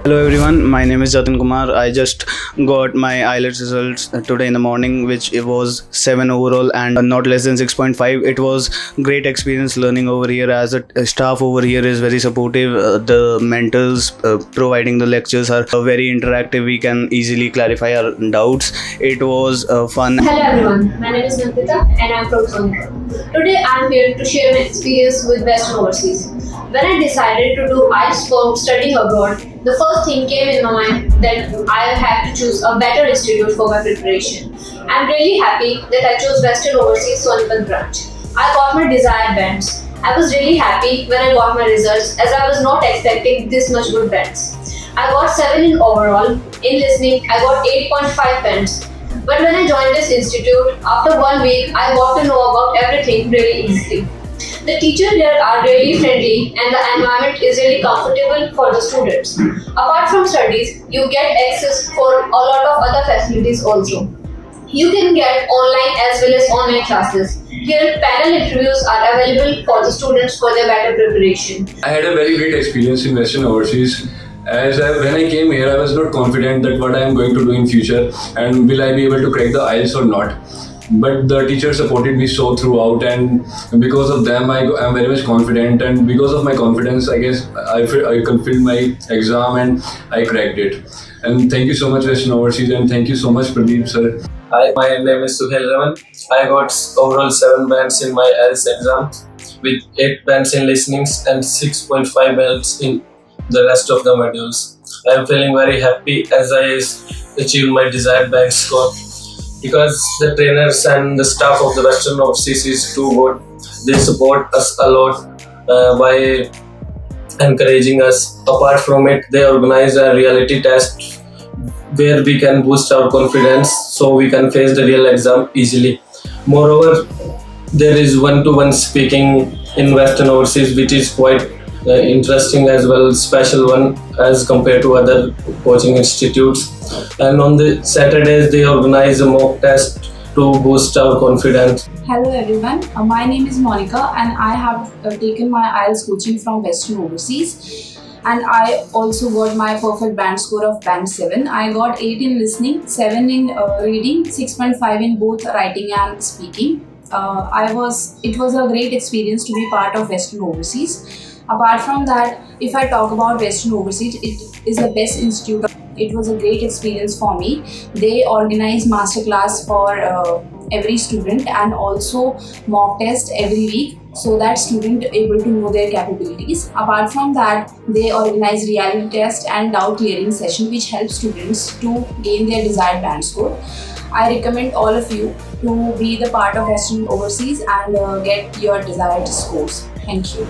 Hello everyone, my name is Jatin Kumar. I just got my IELTS results today in the morning, which it was 7 overall and not less than 6.5. It was great experience learning over here, as a staff over here is very supportive. The mentors providing the lectures are very interactive. We can easily clarify our doubts. It was fun. Hello everyone, my name is Nandita and I am from Sonipat. Today I am here to share my experience with Western Overseas. When I decided to do IELTS for studying abroad, the first thing came in my mind that I have to choose a better institute for my preparation. I am really happy that I chose Western Overseas Sonipat branch. I got my desired bands. I was really happy when I got my results, as I was not expecting this much good bands. I got 7 in overall. In listening, I got 8.5 bands. But when I joined this institute, after 1 week, I got to know about everything really easily. The teachers here are really friendly and the environment is really comfortable for the students. Apart from studies, you get access for a lot of other facilities also. You can get online as well as online classes. Here, panel interviews are available for the students for their better preparation. I had a very great experience in Western Overseas. When I came here, I was not confident that what I am going to do in future and will I be able to crack the IELTS or not. But the teacher supported me so throughout, and because of them, I am very much confident. And because of my confidence, I guess I fulfilled my exam and I cracked it. And thank you so much, Western Overseas, and thank you so much, Pradeep sir. Hi, my name is Suhail Raman. I got overall 7 bands in my IELTS exam, with 8 bands in listenings and 6.5 bands in the rest of the modules. I am feeling very happy as I achieved my desired band score, because the trainers and the staff of the Western Overseas is too good. They support us a lot by encouraging us. Apart from it, they organize a reality test where we can boost our confidence so we can face the real exam easily. Moreover, there is one-to-one speaking in Western Overseas, which is quite interesting as well, special one as compared to other coaching institutes. And on the Saturdays, they organize a mock test to boost our confidence. Hello everyone, my name is Monica and I have taken my IELTS coaching from Western Overseas, and I also got my perfect band score of band 7. I got 8 in listening, 7 in reading, 6.5 in both writing and speaking. It was a great experience to be part of Western Overseas. Apart from that, if I talk about Western Overseas, it is the best institute. It was a great experience for me. They organize masterclass for every student and also mock test every week, so that student able to know their capabilities. Apart from that, they organize reality test and doubt clearing session, which helps students to gain their desired band score. I recommend all of you to be the part of Western Overseas and get your desired scores. Thank you.